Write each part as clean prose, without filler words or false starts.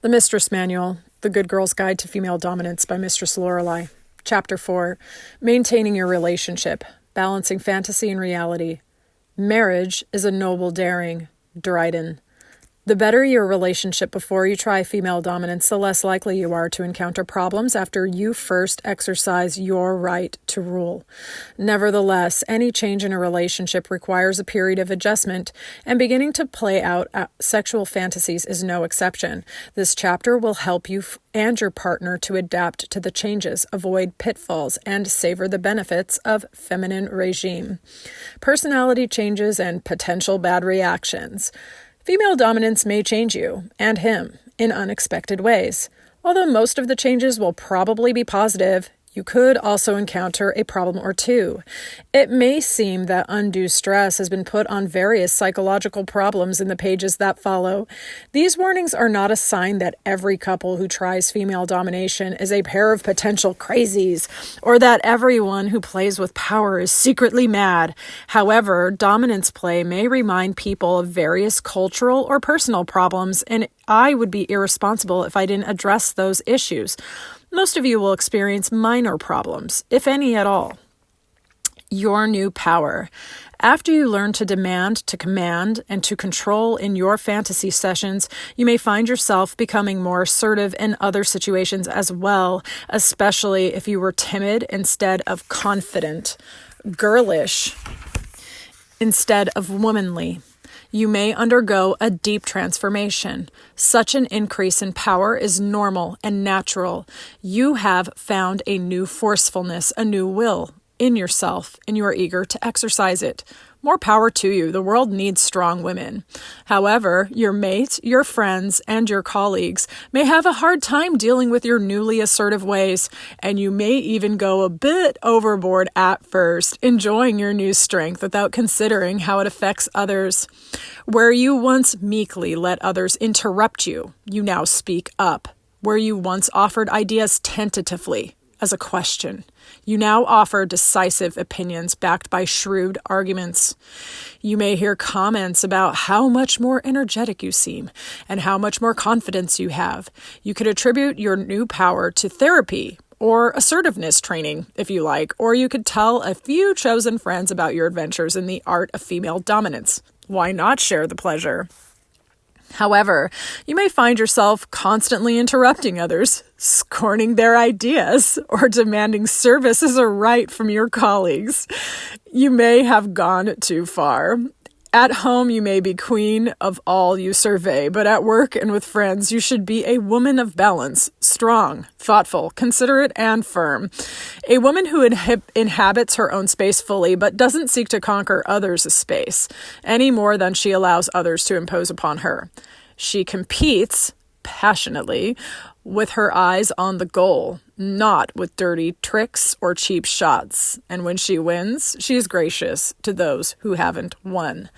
The Mistress Manual, The Good Girl's Guide to Female Dominance by Mistress Lorelei. Chapter 4, Maintaining Your Relationship, Balancing Fantasy and Reality. Marriage is a noble daring. Dryden. The better your relationship before you try female dominance, the less likely you are to encounter problems after you first exercise your right to rule. Nevertheless, any change in a relationship requires a period of adjustment, and beginning to play out sexual fantasies is no exception. This chapter will help you and your partner to adapt to the changes, avoid pitfalls, and savor the benefits of feminine regime. Personality changes and potential bad reactions. Female dominance may change you, and him, in unexpected ways. Although most of the changes will probably be positive, you could also encounter a problem or two. It may seem that undue stress has been put on various psychological problems in the pages that follow. These warnings are not a sign that every couple who tries female domination is a pair of potential crazies, or that everyone who plays with power is secretly mad. However, dominance play may remind people of various cultural or personal problems, and I would be irresponsible if I didn't address those issues. Most of you will experience minor problems, if any at all. Your new power. After you learn to demand, to command, and to control in your fantasy sessions, you may find yourself becoming more assertive in other situations as well, especially if you were timid instead of confident, girlish instead of womanly. You may undergo a deep transformation. Such an increase in power is normal and natural. You have found a new forcefulness, a new will in yourself, and you are eager to exercise it. More power to you. The world needs strong women. However, your mate, your friends, and your colleagues may have a hard time dealing with your newly assertive ways, and you may even go a bit overboard at first, enjoying your new strength without considering how it affects others. Where you once meekly let others interrupt you, you now speak up. Where you once offered ideas tentatively, as a question, you now offer decisive opinions backed by shrewd arguments. You may hear comments about how much more energetic you seem and how much more confidence you have. You could attribute your new power to therapy or assertiveness training, if you like, or you could tell a few chosen friends about your adventures in the art of female dominance. Why not share the pleasure? However, you may find yourself constantly interrupting others, scorning their ideas, or demanding service as a right from your colleagues. You may have gone too far. At home, you may be queen of all you survey, but at work and with friends, you should be a woman of balance, strong, thoughtful, considerate, and firm. A woman who inhabits her own space fully, but doesn't seek to conquer others' space, any more than she allows others to impose upon her. She competes passionately with her eyes on the goal, not with dirty tricks or cheap shots. And when she wins, she is gracious to those who haven't won.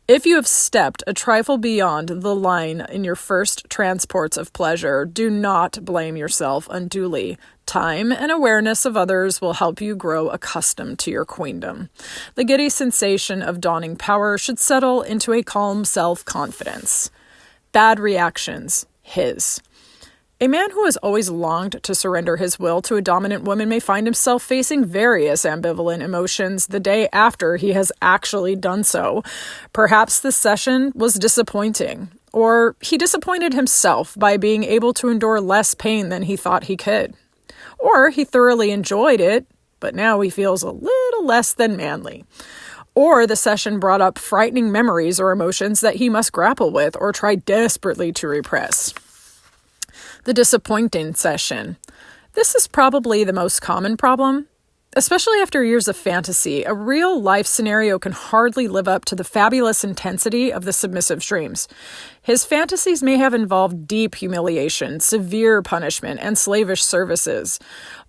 If you have stepped a trifle beyond the line in your first transports of pleasure, do not blame yourself unduly. Time and awareness of others will help you grow accustomed to your queendom. The giddy sensation of dawning power should settle into a calm self-confidence. Bad reactions. His. A man who has always longed to surrender his will to a dominant woman may find himself facing various ambivalent emotions the day after he has actually done so. Perhaps the session was disappointing, or he disappointed himself by being able to endure less pain than he thought he could. Or he thoroughly enjoyed it, but now he feels a little less than manly. Or the session brought up frightening memories or emotions that he must grapple with or try desperately to repress. The disappointing session. This is probably the most common problem. Especially after years of fantasy, a real-life scenario can hardly live up to the fabulous intensity of the submissive dreams. His fantasies may have involved deep humiliation, severe punishment, and slavish services.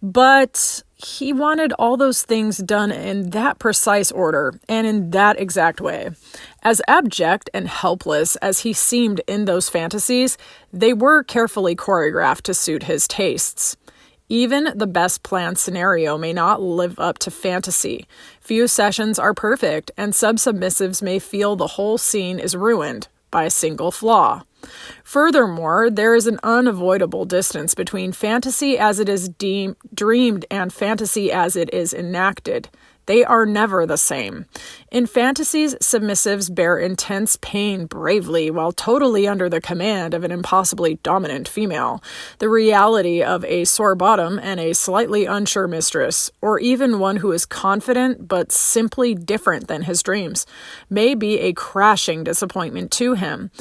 But he wanted all those things done in that precise order and in that exact way. As abject and helpless as he seemed in those fantasies, they were carefully choreographed to suit his tastes. Even the best planned scenario may not live up to fantasy. Few sessions are perfect, and submissives may feel the whole scene is ruined by a single flaw. Furthermore, there is an unavoidable distance between fantasy as it is dreamed and fantasy as it is enacted. They are never the same. In fantasies, submissives bear intense pain bravely while totally under the command of an impossibly dominant female. The reality of a sore bottom and a slightly unsure mistress, or even one who is confident but simply different than his dreams, may be a crashing disappointment to him.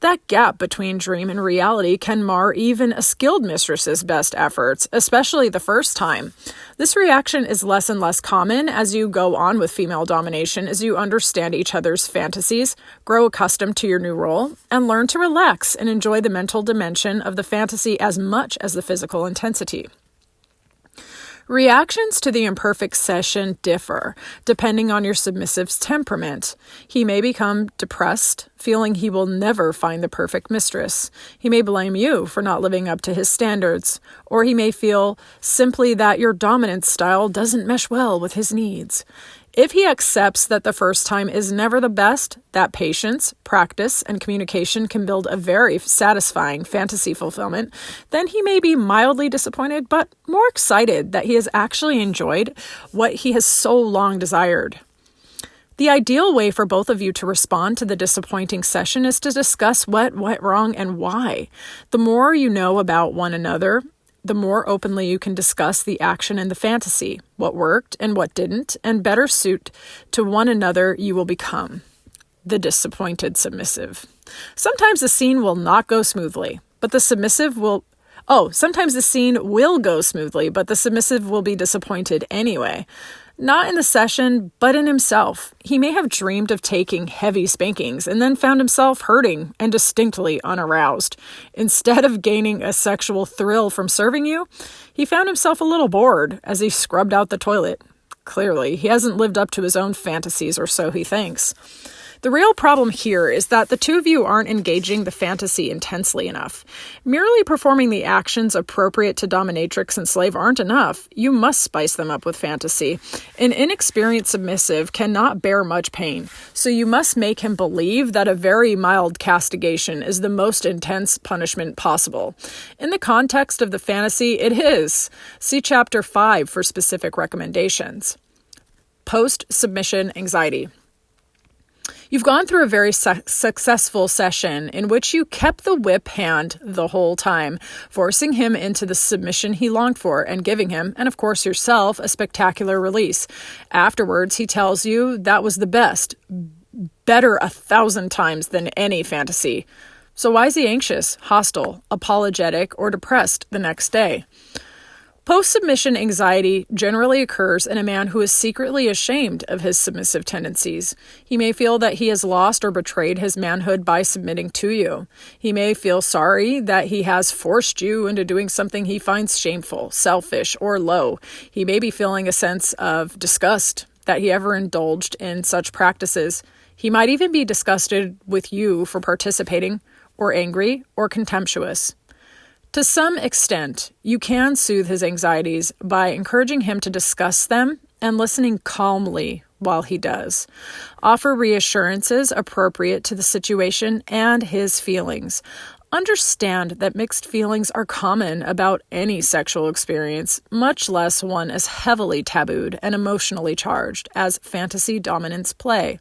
That gap between dream and reality can mar even a skilled mistress's best efforts, especially the first time. This reaction is less and less common as you go on with female domination, as you understand each other's fantasies, grow accustomed to your new role, and learn to relax and enjoy the mental dimension of the fantasy as much as the physical intensity. Reactions to the imperfect session differ, depending on your submissive's temperament. He may become depressed, feeling he will never find the perfect mistress. He may blame you for not living up to his standards, or he may feel simply that your dominant style doesn't mesh well with his needs. If he accepts that the first time is never the best, that patience, practice, and communication can build a very satisfying fantasy fulfillment, then he may be mildly disappointed but more excited that he has actually enjoyed what he has so long desired. The ideal way for both of you to respond to the disappointing session is to discuss what went wrong and why. The more you know about one another, the more openly you can discuss the action and the fantasy, what worked and what didn't, and better suit to one another you will become. The disappointed submissive. Sometimes the scene will not go smoothly, but the submissive will... sometimes the scene will go smoothly, but the submissive will be disappointed anyway. Not in the session, but in himself. He may have dreamed of taking heavy spankings and then found himself hurting and distinctly unaroused. Instead of gaining a sexual thrill from serving you, he found himself a little bored as he scrubbed out the toilet. Clearly, he hasn't lived up to his own fantasies, or so he thinks. The real problem here is that the two of you aren't engaging the fantasy intensely enough. Merely performing the actions appropriate to dominatrix and slave aren't enough. You must spice them up with fantasy. An inexperienced submissive cannot bear much pain, so you must make him believe that a very mild castigation is the most intense punishment possible. In the context of the fantasy, it is. See Chapter 5 for specific recommendations. Post-submission anxiety. You've gone through a very successful session in which you kept the whip hand the whole time, forcing him into the submission he longed for and giving him, and of course yourself, a spectacular release. Afterwards, he tells you that was the best, better 1,000 times than any fantasy. So why is he anxious, hostile, apologetic, or depressed the next day? Post-submission anxiety generally occurs in a man who is secretly ashamed of his submissive tendencies. He may feel that he has lost or betrayed his manhood by submitting to you. He may feel sorry that he has forced you into doing something he finds shameful, selfish, or low. He may be feeling a sense of disgust that he ever indulged in such practices. He might even be disgusted with you for participating, or angry, or contemptuous. To some extent, you can soothe his anxieties by encouraging him to discuss them and listening calmly while he does. Offer reassurances appropriate to the situation and his feelings. Understand that mixed feelings are common about any sexual experience, much less one as heavily tabooed and emotionally charged as fantasy dominance play.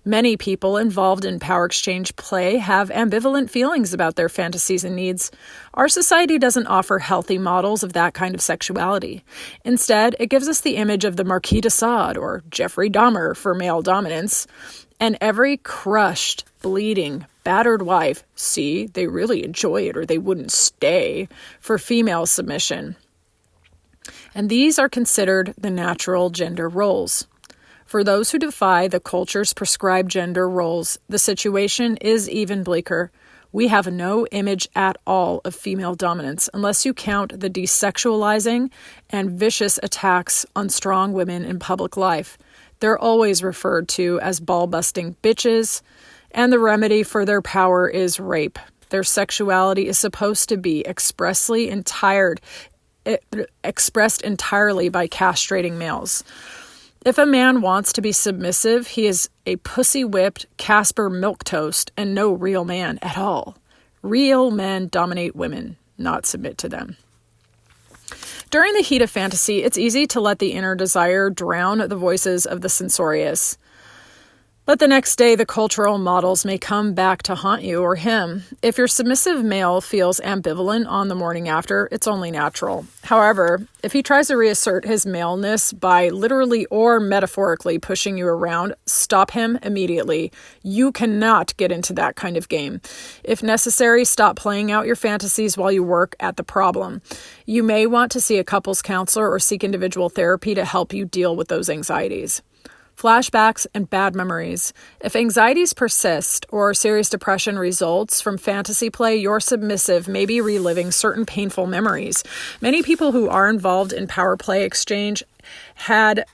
Many people involved in power exchange play have ambivalent feelings about their fantasies and needs. Our society doesn't offer healthy models of that kind of sexuality. Instead, it gives us the image of the Marquis de Sade or Jeffrey Dahmer for male dominance, and every crushed, bleeding, battered wife, see, they really enjoy it or they wouldn't stay, for female submission. And these are considered the natural gender roles. For those who defy the culture's prescribed gender roles, the situation is even bleaker. We have no image at all of female dominance unless you count the desexualizing and vicious attacks on strong women in public life. They're always referred to as ball-busting bitches, and the remedy for their power is rape. Their sexuality is supposed to be expressed entirely by castrating males. If a man wants to be submissive, he is a pussy-whipped Casper milquetoast and no real man at all. Real men dominate women, not submit to them. During the heat of fantasy, it's easy to let the inner desire drown the voices of the censorious. But the next day, the cultural models may come back to haunt you or him. If your submissive male feels ambivalent on the morning after, it's only natural. However, if he tries to reassert his maleness by literally or metaphorically pushing you around, stop him immediately. You cannot get into that kind of game. If necessary, stop playing out your fantasies while you work at the problem. You may want to see a couples counselor or seek individual therapy to help you deal with those anxieties. Flashbacks and bad memories. If anxieties persist or serious depression results from fantasy play, your submissive may be reliving certain painful memories. Many people who are involved in power play exchange had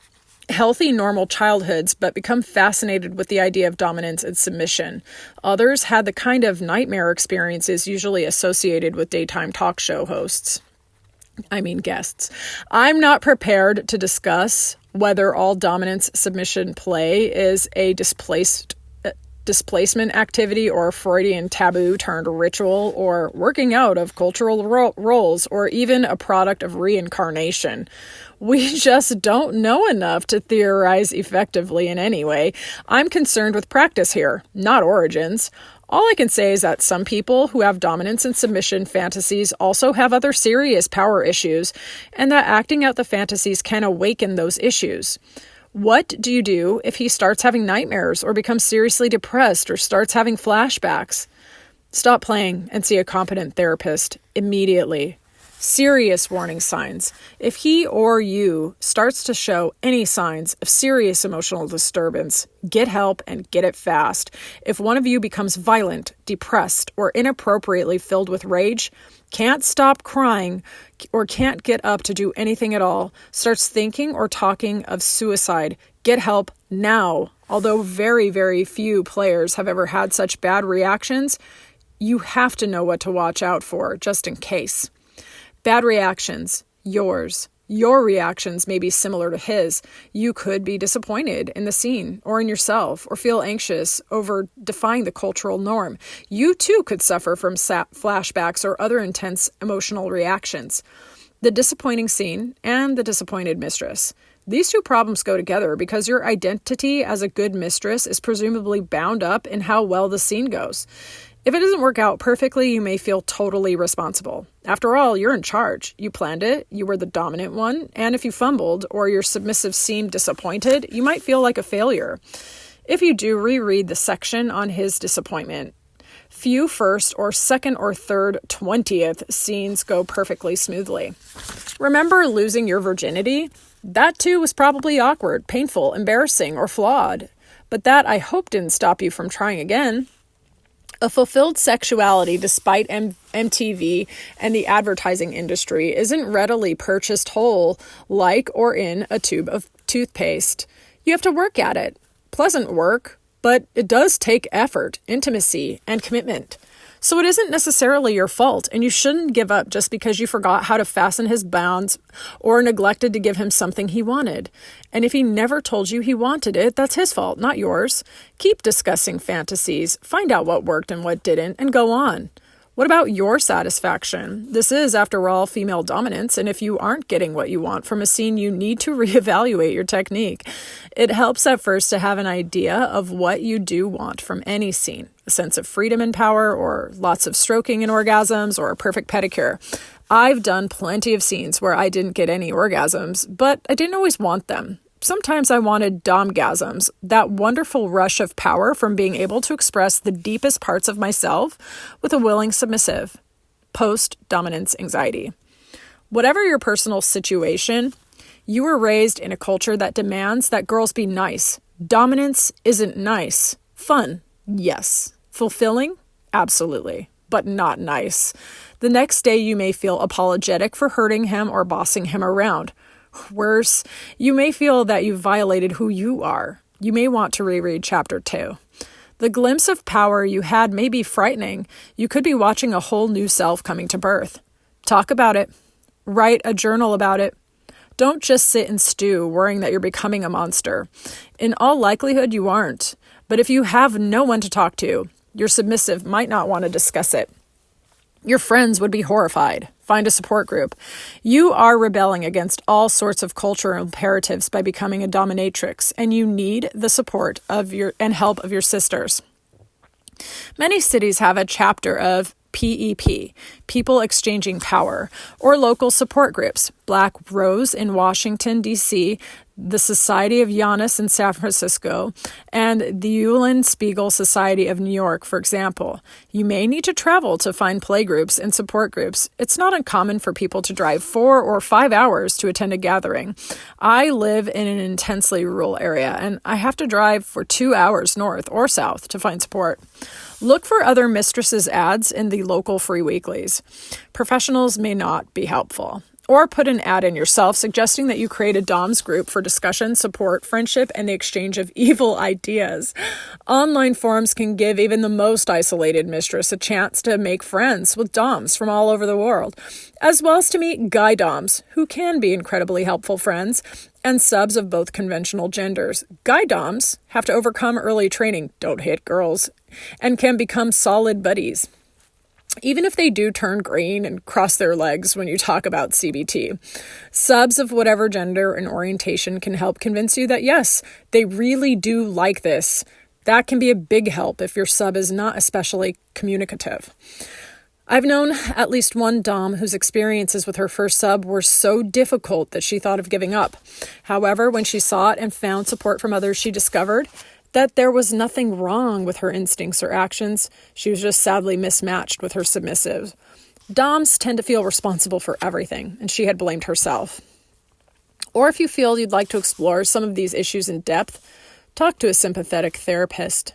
healthy, normal childhoods, but become fascinated with the idea of dominance and submission. Others had the kind of nightmare experiences usually associated with daytime talk show guests. I'm not prepared to discuss whether all dominance submission play is a displacement activity or a Freudian taboo turned ritual or working out of cultural roles or even a product of reincarnation. We just don't know enough to theorize effectively in any way. I'm concerned with practice here, not origins. All I can say is that some people who have dominance and submission fantasies also have other serious power issues, and that acting out the fantasies can awaken those issues. What do you do if he starts having nightmares or becomes seriously depressed or starts having flashbacks? Stop playing and see a competent therapist immediately. Serious warning signs. If he or you starts to show any signs of serious emotional disturbance, get help and get it fast. If one of you becomes violent, depressed, or inappropriately filled with rage, can't stop crying, or can't get up to do anything at all, starts thinking or talking of suicide, get help now. Although very, very few players have ever had such bad reactions, you have to know what to watch out for, just in case. Bad reactions, yours. Your reactions may be similar to his. You could be disappointed in the scene or in yourself or feel anxious over defying the cultural norm. You too could suffer from flashbacks or other intense emotional reactions. The disappointing scene and the disappointed mistress. These two problems go together because your identity as a good mistress is presumably bound up in how well the scene goes. If it doesn't work out perfectly, you may feel totally responsible. After all, you're in charge. You planned it, you were the dominant one, and if you fumbled or your submissive seemed disappointed, you might feel like a failure. If you do, reread the section on his disappointment. Few first or second or third 20th scenes go perfectly smoothly. Remember losing your virginity? That too was probably awkward, painful, embarrassing, or flawed. But that, I hope, didn't stop you from trying again. A fulfilled sexuality, despite MTV and the advertising industry, isn't readily purchased whole, like or in a tube of toothpaste. You have to work at it. Pleasant work, but it does take effort, intimacy, and commitment. So it isn't necessarily your fault, and you shouldn't give up just because you forgot how to fasten his bounds or neglected to give him something he wanted. And if he never told you he wanted it, that's his fault, not yours. Keep discussing fantasies, find out what worked and what didn't, and go on. What about your satisfaction? This is, after all, female dominance, and if you aren't getting what you want from a scene, you need to reevaluate your technique. It helps at first to have an idea of what you do want from any scene. A sense of freedom and power, or lots of stroking and orgasms, or a perfect pedicure. I've done plenty of scenes where I didn't get any orgasms, but I didn't always want them. Sometimes I wanted domgasms, that wonderful rush of power from being able to express the deepest parts of myself with a willing submissive. Post-dominance anxiety. Whatever your personal situation, you were raised in a culture that demands that girls be nice. Dominance isn't nice. Fun, yes. Fulfilling? Absolutely. But not nice. The next day you may feel apologetic for hurting him or bossing him around. Worse, you may feel that you violated who you are. You may want to reread chapter 2. The glimpse of power you had may be frightening. You could be watching a whole new self coming to birth. Talk about it. Write a journal about it. Don't just sit and stew, worrying that you're becoming a monster. In all likelihood, you aren't. But if you have no one to talk to, your submissive might not want to discuss it. Your friends would be horrified. Find a support group. You are rebelling against all sorts of cultural imperatives by becoming a dominatrix, and you need the support of and help of your sisters. Many cities have a chapter of PEP, People Exchanging Power, or local support groups. Black Rose in Washington, D.C., the Society of Giannis in San Francisco, and the Eulenspiegel Society of New York, for example. You may need to travel to find playgroups and support groups. It's not uncommon for people to drive 4 or 5 hours to attend a gathering. I live in an intensely rural area, and I have to drive for 2 hours north or south to find support. Look for other mistresses' ads in the local free weeklies. Professionals may not be helpful. Or put an ad in yourself suggesting that you create a DOMS group for discussion, support, friendship, and the exchange of evil ideas. Online forums can give even the most isolated mistress a chance to make friends with DOMs from all over the world, as well as to meet guy DOMs, who can be incredibly helpful friends, and subs of both conventional genders. Guy DOMs have to overcome early training, don't hit girls, and can become solid buddies, even if they do turn green and cross their legs when you talk about CBT. Subs of whatever gender and orientation can help convince you that yes, they really do like this. That can be a big help if your sub is not especially communicative. I've known at least one Dom whose experiences with her first sub were so difficult that she thought of giving up. However, when she sought and found support from others, she discovered that there was nothing wrong with her instincts or actions. She was just sadly mismatched with her submissive. Doms tend to feel responsible for everything, and she had blamed herself. Or if you feel you'd like to explore some of these issues in depth, talk to a sympathetic therapist.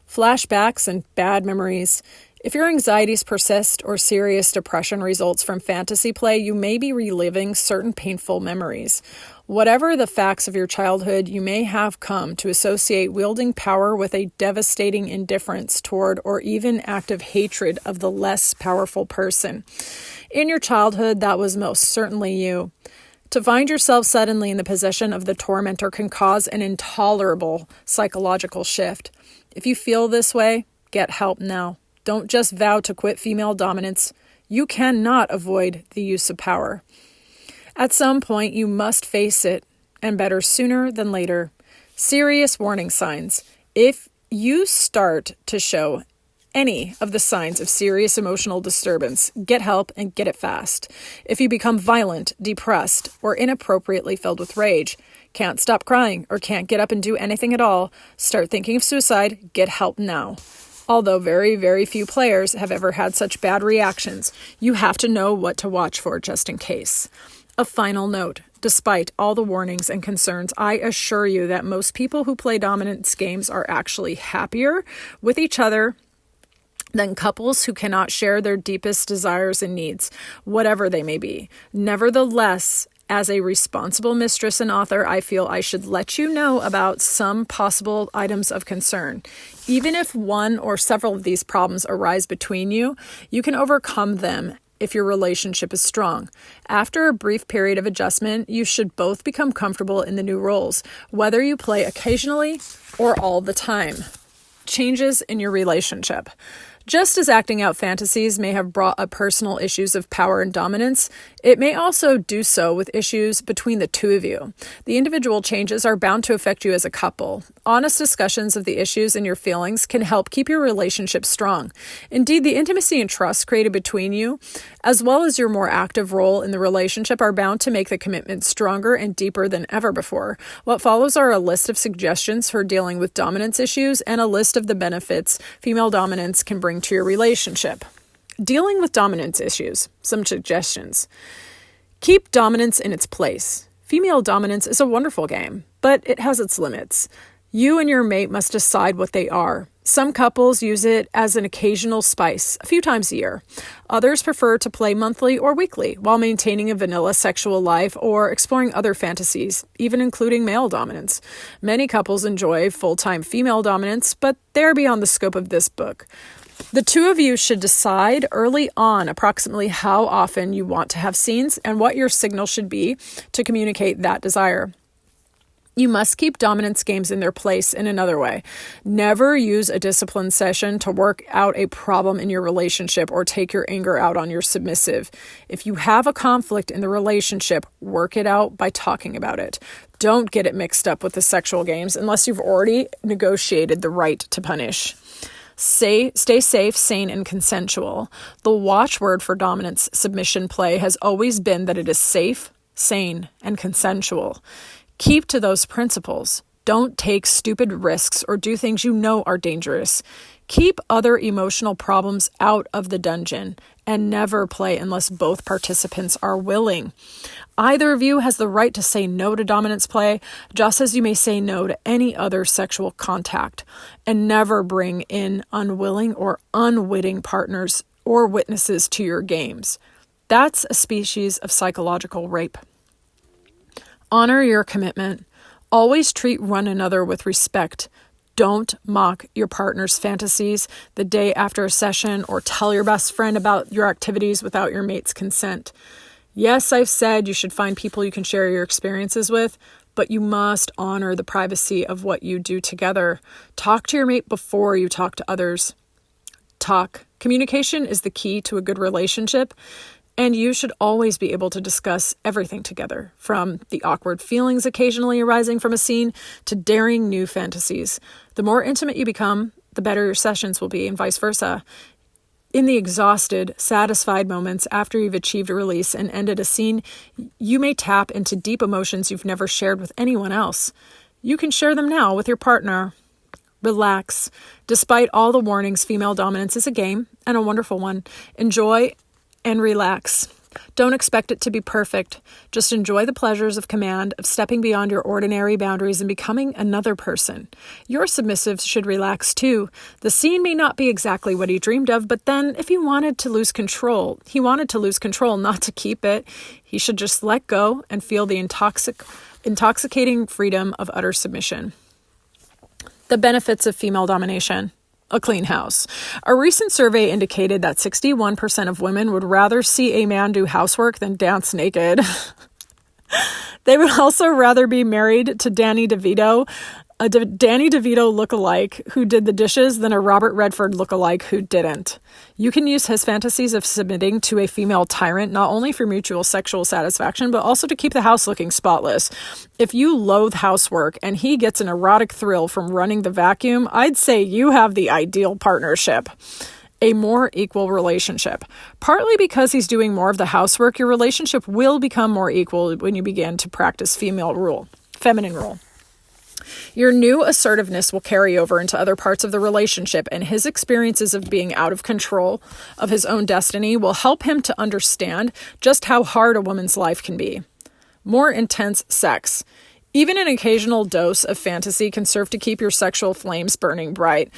Flashbacks and bad memories. If your anxieties persist or serious depression results from fantasy play, you may be reliving certain painful memories. Whatever the facts of your childhood, you may have come to associate wielding power with a devastating indifference toward or even active hatred of the less powerful person. In your childhood, that was most certainly you. To find yourself suddenly in the possession of the tormentor can cause an intolerable psychological shift. If you feel this way, get help now. Don't just vow to quit female dominance. You cannot avoid the use of power. At some point, you must face it, and better sooner than later. Serious warning signs. If you start to show any of the signs of serious emotional disturbance, get help and get it fast. If you become violent, depressed, or inappropriately filled with rage, can't stop crying, or can't get up and do anything at all, start thinking of suicide, get help now. Although very, very few players have ever had such bad reactions, you have to know what to watch for just in case. A final note. Despite all the warnings and concerns, I assure you that most people who play dominance games are actually happier with each other than couples who cannot share their deepest desires and needs, whatever they may be. Nevertheless, as a responsible mistress and author, I feel I should let you know about some possible items of concern. Even if one or several of these problems arise between you, you can overcome them if your relationship is strong. After a brief period of adjustment, you should both become comfortable in the new roles, whether you play occasionally or all the time. Changes in your relationship. Just as acting out fantasies may have brought up personal issues of power and dominance, it may also do so with issues between the two of you. The individual changes are bound to affect you as a couple. Honest discussions of the issues and your feelings can help keep your relationship strong. Indeed, the intimacy and trust created between you, as well as your more active role in the relationship, are bound to make the commitment stronger and deeper than ever before. What follows are a list of suggestions for dealing with dominance issues and a list of the benefits female dominance can bring to your relationship. Dealing with dominance issues. Some suggestions. Keep dominance in its place. Female dominance is a wonderful game, but it has its limits. You and your mate must decide what they are. Some couples use it as an occasional spice, a few times a year. Others prefer to play monthly or weekly while maintaining a vanilla sexual life or exploring other fantasies, even including male dominance. Many couples enjoy full-time female dominance, but they're beyond the scope of this book. The two of you should decide early on approximately how often you want to have scenes and what your signal should be to communicate that desire. You must keep dominance games in their place in another way. Never use a discipline session to work out a problem in your relationship or take your anger out on your submissive. If you have a conflict in the relationship, work it out by talking about it. Don't get it mixed up with the sexual games unless you've already negotiated the right to punish. Stay safe, sane, and consensual. The watchword for dominance submission play has always been that it is safe, sane, and consensual. Keep to those principles. Don't take stupid risks or do things you know are dangerous. Keep other emotional problems out of the dungeon and never play unless both participants are willing. Either of you has the right to say no to dominance play, just as you may say no to any other sexual contact, and never bring in unwilling or unwitting partners or witnesses to your games. That's a species of psychological rape. Honor your commitment. Always treat one another with respect. Don't mock your partner's fantasies the day after a session or tell your best friend about your activities without your mate's consent. Yes, I've said you should find people you can share your experiences with, but you must honor the privacy of what you do together. Talk to your mate before you talk to others. Communication is the key to a good relationship. And you should always be able to discuss everything together, from the awkward feelings occasionally arising from a scene to daring new fantasies. The more intimate you become, the better your sessions will be, and vice versa. In the exhausted, satisfied moments after you've achieved a release and ended a scene, you may tap into deep emotions you've never shared with anyone else. You can share them now with your partner. Relax. Despite all the warnings, female dominance is a game, and a wonderful one. Enjoy and relax. Don't expect it to be perfect. Just enjoy the pleasures of command, of stepping beyond your ordinary boundaries and becoming another person. Your submissive should relax too. The scene may not be exactly what he dreamed of, but then if he wanted to lose control, not to keep it. He should just let go and feel the intoxicating freedom of utter submission. The benefits of female domination. A clean house. A recent survey indicated that 61% of women would rather see a man do housework than dance naked. They would also rather be married to Danny DeVito, a Danny DeVito lookalike who did the dishes, than a Robert Redford lookalike who didn't. You can use his fantasies of submitting to a female tyrant not only for mutual sexual satisfaction, but also to keep the house looking spotless. If you loathe housework and he gets an erotic thrill from running the vacuum, I'd say you have the ideal partnership. A more equal relationship. Partly because he's doing more of the housework, your relationship will become more equal when you begin to practice feminine rule. Your new assertiveness will carry over into other parts of the relationship, and his experiences of being out of control of his own destiny will help him to understand just how hard a woman's life can be. More intense sex. Even an occasional dose of fantasy can serve to keep your sexual flames burning bright.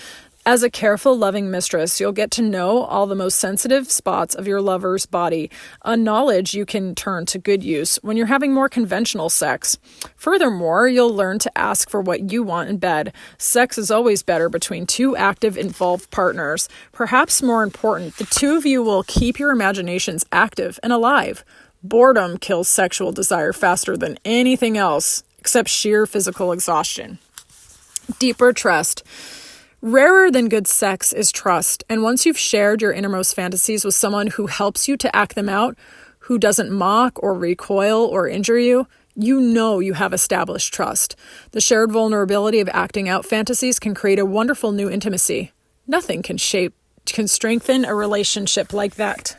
As a careful, loving mistress, you'll get to know all the most sensitive spots of your lover's body, a knowledge you can turn to good use when you're having more conventional sex. Furthermore, you'll learn to ask for what you want in bed. Sex is always better between two active, involved partners. Perhaps more important, the two of you will keep your imaginations active and alive. Boredom kills sexual desire faster than anything else, except sheer physical exhaustion. Deeper trust. Rarer than good sex is trust, and once you've shared your innermost fantasies with someone who helps you to act them out, who doesn't mock or recoil or injure you, you know you have established trust. The shared vulnerability of acting out fantasies can create a wonderful new intimacy. Nothing can strengthen a relationship like that.